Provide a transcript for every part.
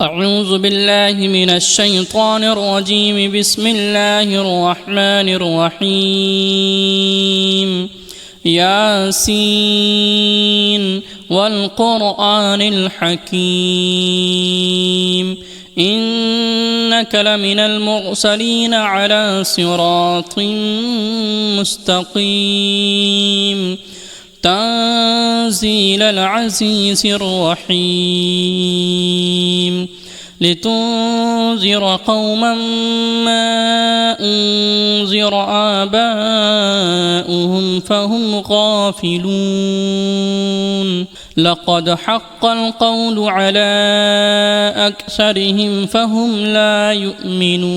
أعوذ بالله من الشيطان الرجيم. بسم الله الرحمن الرحيم. ياسين والقرآن الحكيم إنك لمن المرسلين على صراط مستقيم تنزيل العزيز الرحيم لتنذر قوما ما أنذر آباؤهم فهم غافلون لقد حق القول على أكثرهم فهم لا يؤمنون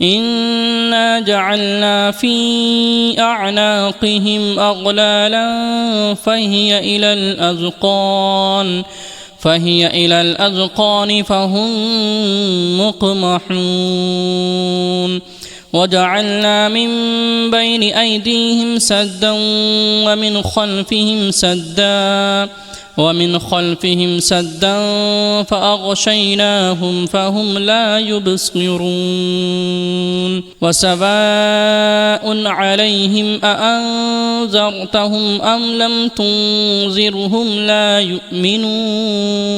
إنا جعلنا في أعناقهم أغلالا فهي إلى الأذقان فهم مقمحون وجعلنا من بين أيديهم سدا ومن خلفهم سدا فأغشيناهم فهم لا يبصرون وسواء عليهم أأنذرتهم أم لم تنذرهم لا يؤمنون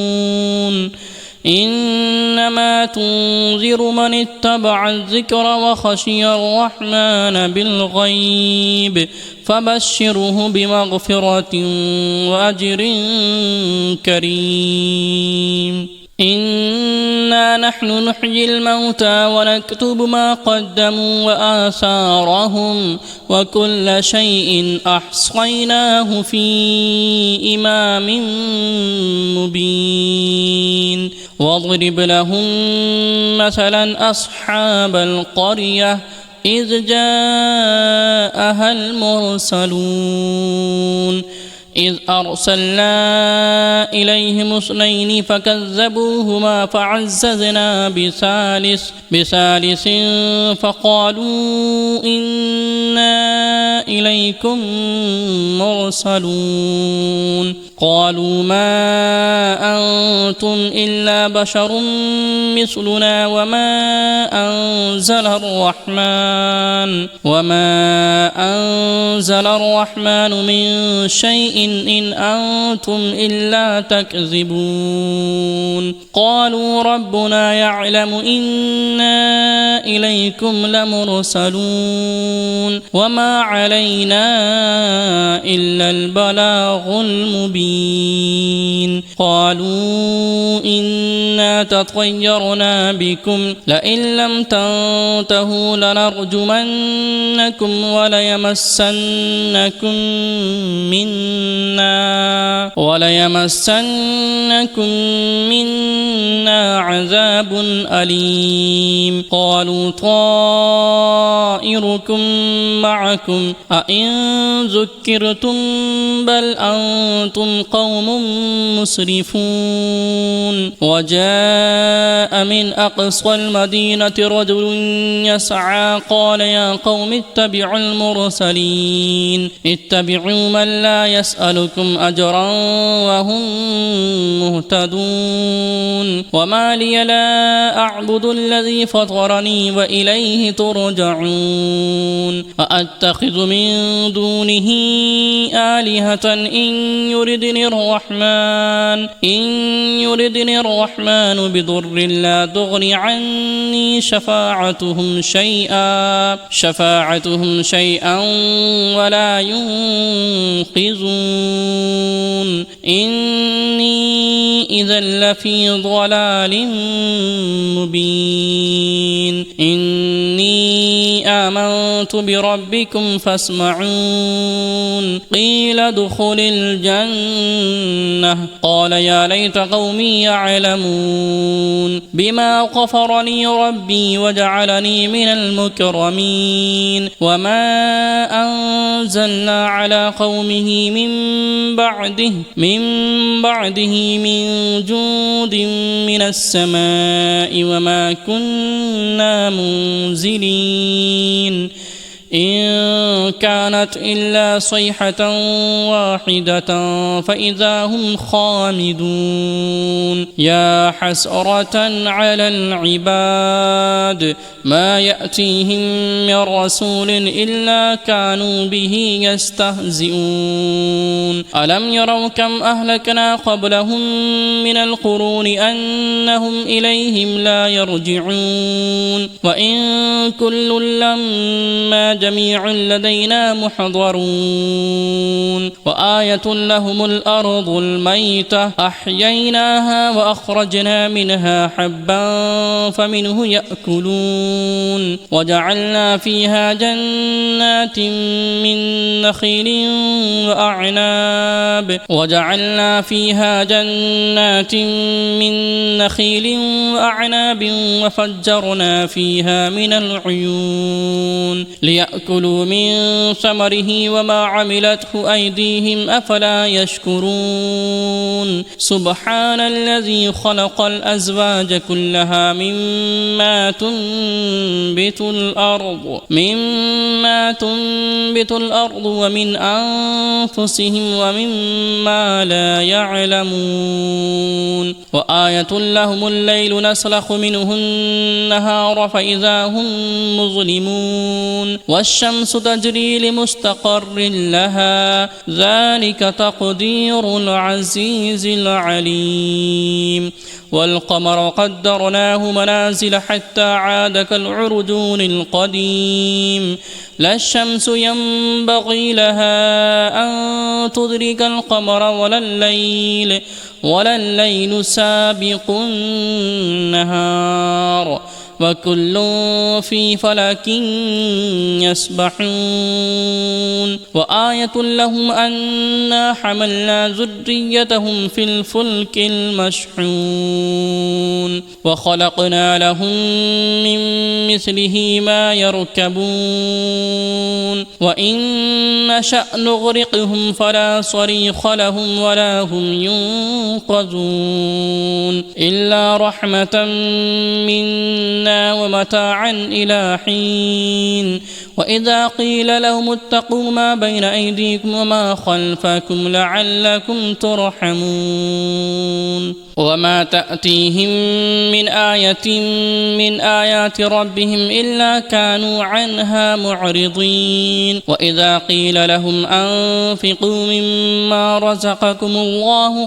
إنما تنذر من اتبع الذكر وخشي الرحمن بالغيب فبشره بمغفرة وأجر كريم إنا نحن نحيي الموتى ونكتب ما قدموا وآثارهم وكل شيء أحصيناه في إمام مبين واضرب لهم مثلا أصحاب القرية إذ جاءها المرسلون إذ أرسلنا إليهم 2 فكذبوهما فعززنا بثالث فقالوا إنا إليكم مرسلون قالوا ما أنتم إلا بشر مثلنا وما أنزل الرحمن من شيء إن أنتم إلا تكذبون قالوا ربنا يعلم إنا إليكم لمرسلون وما علينا إلا البلاغ المبين قالوا إنا تطيرنا بكم لئن لم تنتهوا لنرجمنكم وليمسنكم منا عذاب أليم قالوا طائركم معكم أئن ذكرتم بل أنتم قوم مسرفون وجاء من أقصى المدينة رجل يسعى قال يا قوم اتبعوا المرسلين اتبعوا من لا يسألكم أجرا وهم مهتدون وما لي لا أعبد الذي فطرني وإليه ترجعون أأتخذ من دونه آلهة إن يردني الرحمن بضر لا تغني عني شفاعتهم شيئا ولا ينقذون إني إذا لفي ضلال مبين إني آمنت بربكم فاسمعون قيل ادخل الجنة قال يا ليت قومي يعلمون بما غفر لي ربي وجعلني من المكرمين وما أنزلنا على قومه من بعده من جود من السماء وما كنا منزلين إن كانت إلا صيحة واحدة فإذا هم خامدون يا حسرة على العباد ما يأتيهم من رسول إلا كانوا به يستهزئون ألم يروا كم أهلكنا قبلهم من القرون أنهم إليهم لا يرجعون وإن كل لما جميع لدينا محضرون وآية لهم الأرض الميتة أحييناها وأخرجنا منها حبا فمنه يأكلون وجعلنا فيها جنات من نخيل وأعناب وفجرنا فيها من العيون ليأكلوا من ثمره وما عملته أيديهم أفلا يشكرون سبحان الذي خلق الأزواج كلها مما تنبت الأرض ومن أنفسهم ومما لا يعلمون وآية لهم الليل نسلخ منه النهار فإذا هم مظلمون والشمس تجري لمستقر لها ذلك تقدير العزيز العليم والقمر قدرناه منازل حتى عاد كالعرجون القديم لا الشمس ينبغي لها أن تدرك القمر ولا الليل سابق النهار وكل في فلك يسبحون وآية لهم أنا حملنا ذريتهم في الفلك المشحون وخلقنا لهم من مثله ما يركبون وإن نشأ نغرقهم فلا صريخ لهم ولا هم ينقذون إلا رحمة منا ومتاعا إلى حين وإذا قيل لهم اتقوا ما بين أيديكم وما خلفكم لعلكم ترحمون وما تأتيهم من آية من آيات ربهم إلا كانوا عنها معرضين وإذا قيل لهم أنفقوا مما رزقكم الله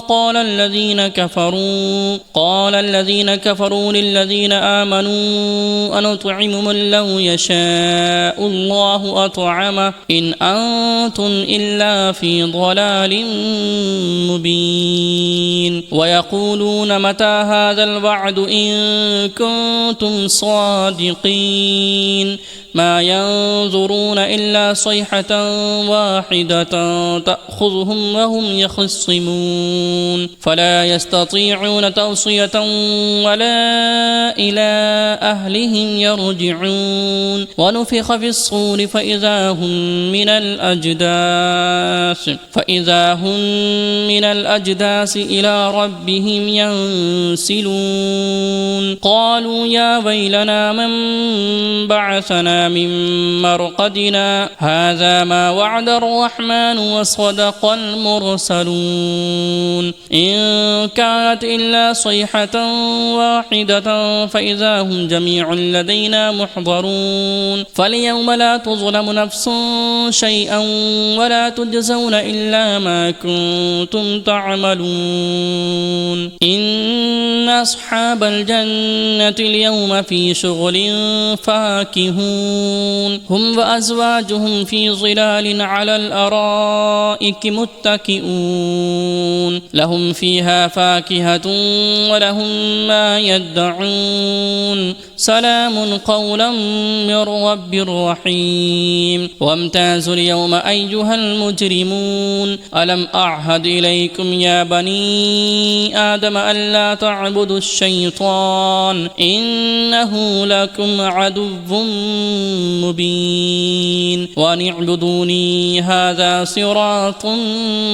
قال الذين كفروا للذين آمنوا أنطعم من لو يشاء الله أطعمه إن أنتم إلا في ضلال مبين ويقولون متى هذا الوعد إن كنتم صادقين ما ينظرون إلا صيحة واحدة تأخذهم وهم يخصمون فلا يستطيعون توصية ولا إلى أهلهم يرجعون ونفخ في الصور فإذا هم من الأجداث إلى ربهم ينسلون قالوا يا ويلنا من بعثنا من مرقدنا هذا ما وعد الرحمن وصدق المرسلون إن كانت إلا صيحة واحدة فإذا هم جميع لدينا محضرون فاليوم لا تظلم نفس شيئا ولا تجزون إلا ما كنتم تعملون إن أصحاب الجنة اليوم في شغل فاكهون هم وأزواجهم في ظلال على الأرائك متكئون لهم فيها فاكهة ولهم ما يدعون سلام قولا من رب رحيم وامتازوا اليوم أيها المجرمون ألم أعهد إليكم يا بني آدم ألا تعبدوا تعبدوا الشيطان إنه لكم عدو مبين وأن اعبدوني هذا صراط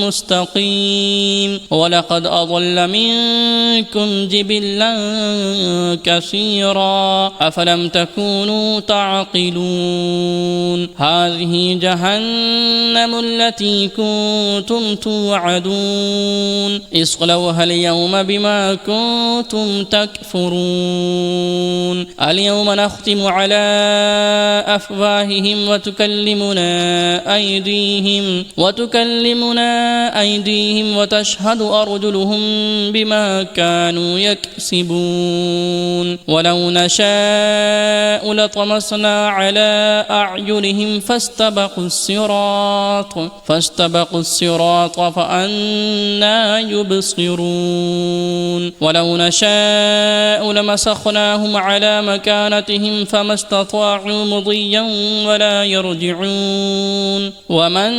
مستقيم ولقد أضل منكم جبلا كثيرا أفلم تكونوا تعقلون هذه جهنم التي كنتم توعدون اصلوها اليوم بما كنتم تكفرون اليوم نختم على أفواههم وتكلمنا أيديهم وتشهد أرجلهم بما كانوا يكسبون ولو نشاء لطمسنا على أعينهم فاستبقوا الصراط فأنى يبصرون ولو نشاء لمسخناهم على مكانتهم فما استطاعوا مضيا ولا يرجعون ومن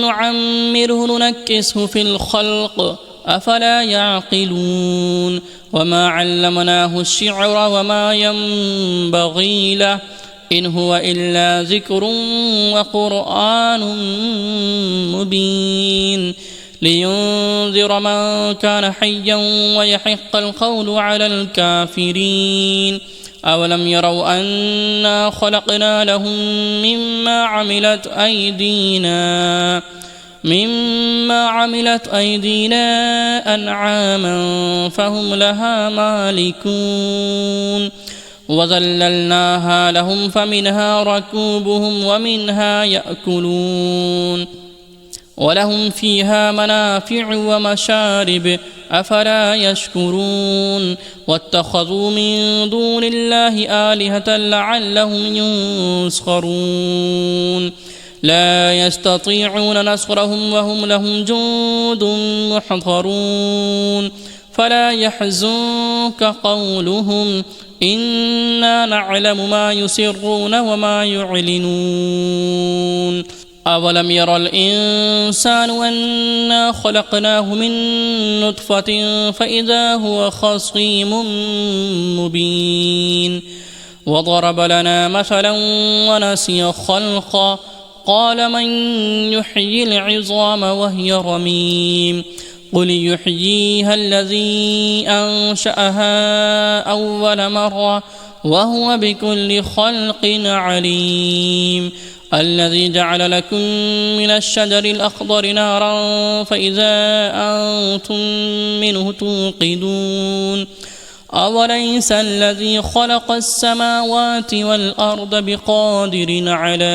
نعمره ننكسه في الخلق أفلا يعقلون وما علمناه الشعر وما ينبغي له إن هو إلا ذكر وقرآن مبين لينذر من كان حيا ويحق القول على الكافرين أولم يروا أنا خلقنا لهم مما عملت أيدينا أنعاما فهم لها مالكون وذللناها لهم فمنها ركوبهم ومنها يأكلون ولهم فيها منافع ومشارب أفلا يشكرون واتخذوا من دون الله آلهة لعلهم ينصرون لا يستطيعون نصرهم وهم لهم جند محضرون فلا يحزنك قولهم إنا نعلم ما يسرون وما يعلنون أولم ير الإنسان أنا خلقناه من نطفة فإذا هو خصيم مبين وضرب لنا مثلا ونسي خلقه قال من يحيي العظام وهي رميم قل يحييها الذي أنشأها أول مرة وهو بكل خلق عليم الذي جعل لكم من الشجر الأخضر نارا فإذا أنتم منه توقدون أوليس الذي خلق السماوات والأرض بقادر على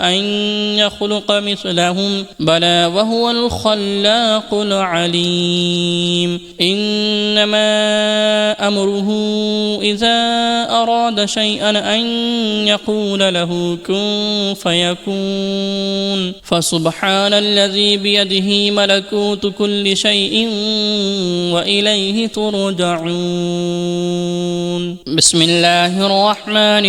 أن يخلق مثلهم بلى وهو الخلاق العليم إنما أمره إذا أراد شيئا أن يقول له كن فيكون فسبحان الذي بيده ملكوت كل شيء وإليه ترجعون بسم الله الرحمن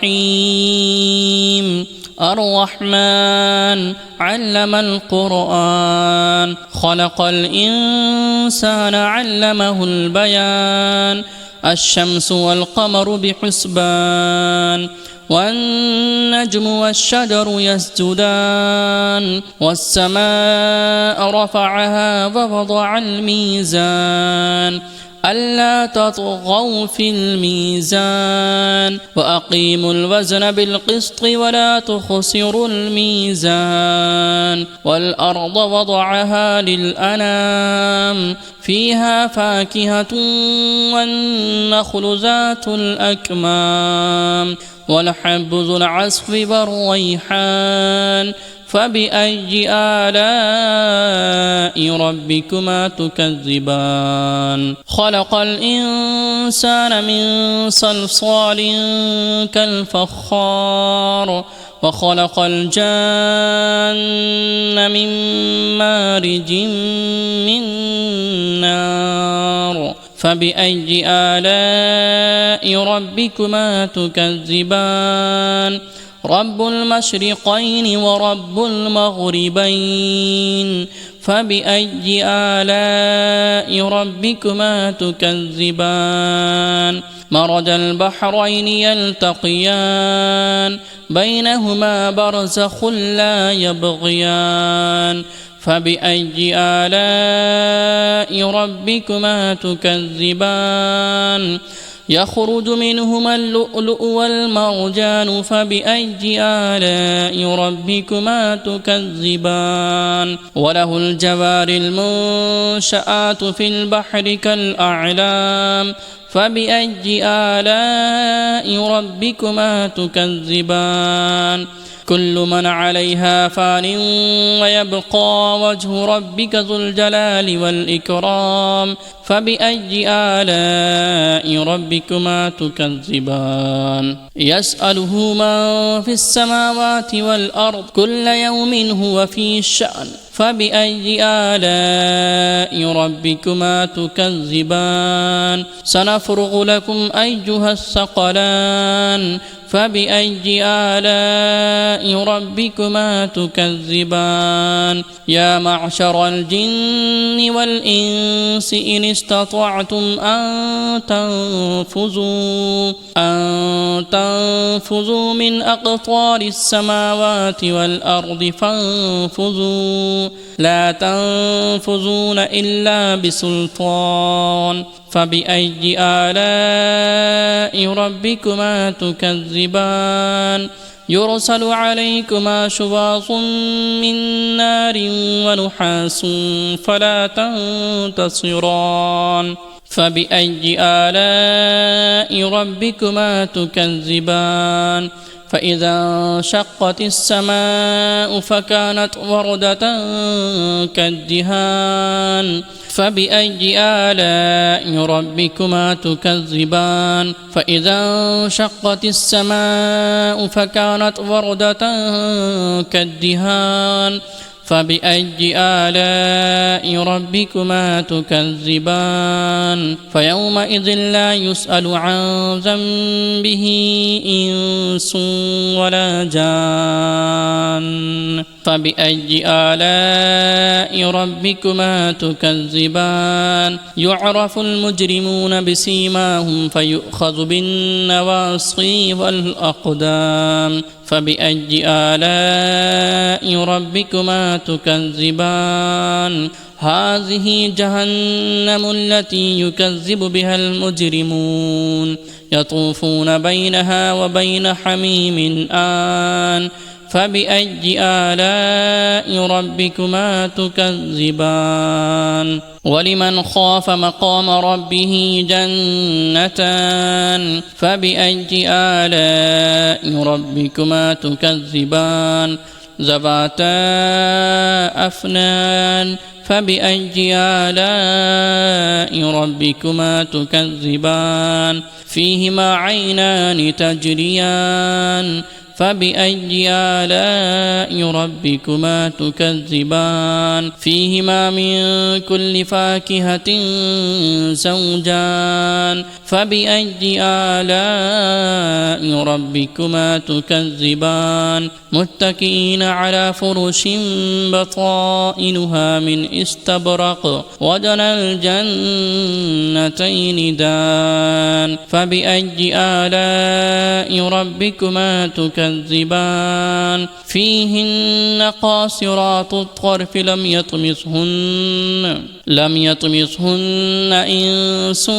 الرحيم الرحمن علم القرآن خلق الإنسان علمه البيان الشمس والقمر بحسبان والنجم والشجر يسجدان والسماء رفعها ووضع الميزان ألا تطغوا في الميزان وأقيموا الوزن بالقسط ولا تخسروا الميزان والأرض وضعها للأنام فيها فاكهة والنخل ذات الأكمام والحب ذو العصف والريحان فبأي آلاء ربكما تكذبان خلق الإنسان من صلصال كالفخار وخلق الجان من مارج من نار فبأي آلاء ربكما تكذبان رب المشرقين ورب المغربين فبأي آلاء ربكما تكذبان مرج البحرين يلتقيان بينهما برزخ لا يبغيان فبأي آلاء ربكما تكذبان يخرج منهما اللؤلؤ والمرجان فبأي آلاء ربكما تكذبان وله الجوار المنشآت في البحر كالأعلام فبأي آلاء ربكما تكذبان كل من عليها فان ويبقى وجه ربك ذو الجلال والإكرام فبأي آلاء ربكما تكذبان يسأله من في السماوات والأرض كل يوم هو في شأن فبأي آلاء ربكما تكذبان سنفرغ لكم أيها الثقلان فبأي آلاء ربكما تكذبان يا معشر الجن والإنس إن استطعتم أن تنفذوا من أقطار السماوات والأرض فانفذوا لا تنفذون إلا بسلطان فبأي آلاء ربكما تكذبان يرسل عليكما شواظ من نار ونحاس فلا تنتصران فبأي آلاء ربكما تكذبان فإذا انشقت السماء فكانت وردة كالدهان فبأي آلاء ربكما تكذبان فإذا انشقت السماء فكانت وردة كالدهان فبأي آلاء ربكما تكذبان فيومئذ لا يسأل عن ذنبه إنس ولا جان فبأي آلاء ربكما تكذبان يعرف المجرمون بسيماهم فيؤخذ بالنواصي والأقدام فبأي آلاء ربكما تكذبان هذه جهنم التي يكذب بها المجرمون يطوفون بينها وبين حميم آن فبأي آلاء ربكما تكذبان ولمن خاف مقام ربه جنتان فبأي آلاء ربكما تكذبان ذواتا أفنان فبأي آلاء ربكما تكذبان فيهما عينان تجريان فبأي آلاء ربكما تكذبان فيهما من كل فاكهة زوجان فبأي آلاء ربكما تكذبان متكئين على فرش بطائنها من استبرق وجنى الجنتين دان فبأي آلاء ربكما تكذبان فيهن قاصرات الطرف لم يطمثهن إنس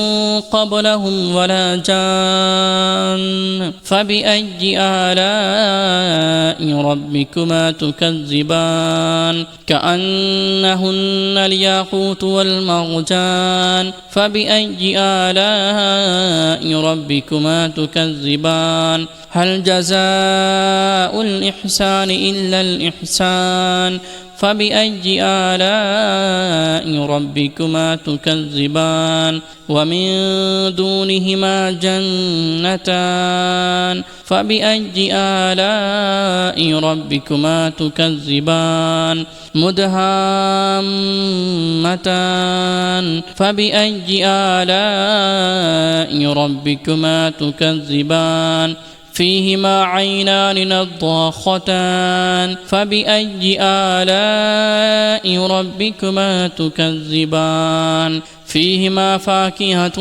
قبلهم ولا جان فبأي آلاء ربكما تكذبان كأنهن الياقوت والمرجان فبأي آلاء ربكما تكذبان هل جزاء الإحسان إلا الإحسان فبأي آلاء ربكما تكذبان ومن دونهما جنتان فبأي آلاء ربكما تكذبان مدهامتان فبأي آلاء ربكما تكذبان فيهما عينان نضاختان فبأي آلاء ربكما تكذبان فيهما فاكهة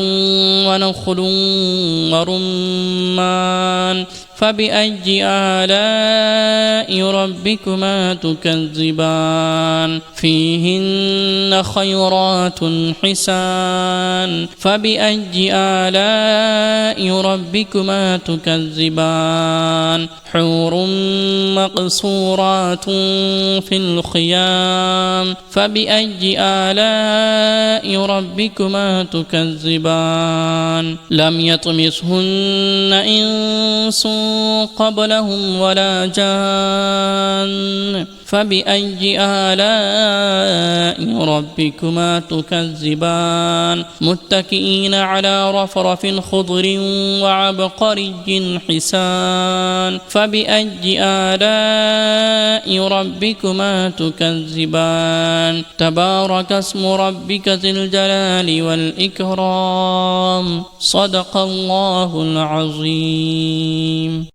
ونخل ورمان فبأي آلاء ربكما تكذبان فيهن خيرات حسان فبأي آلاء ربكما تكذبان حور مقصورات في الخيام فبأي آلاء ربكما تكذبان لم يطمثهن إنس قبلهم ولا جان فبأي آلاء ربكما تكذبان متكئين على رفرف خضر وعبقري حسان فبأي آلاء ربكما تكذبان تبارك اسم ربك ذي الجلال والإكرام صدق الله العظيم.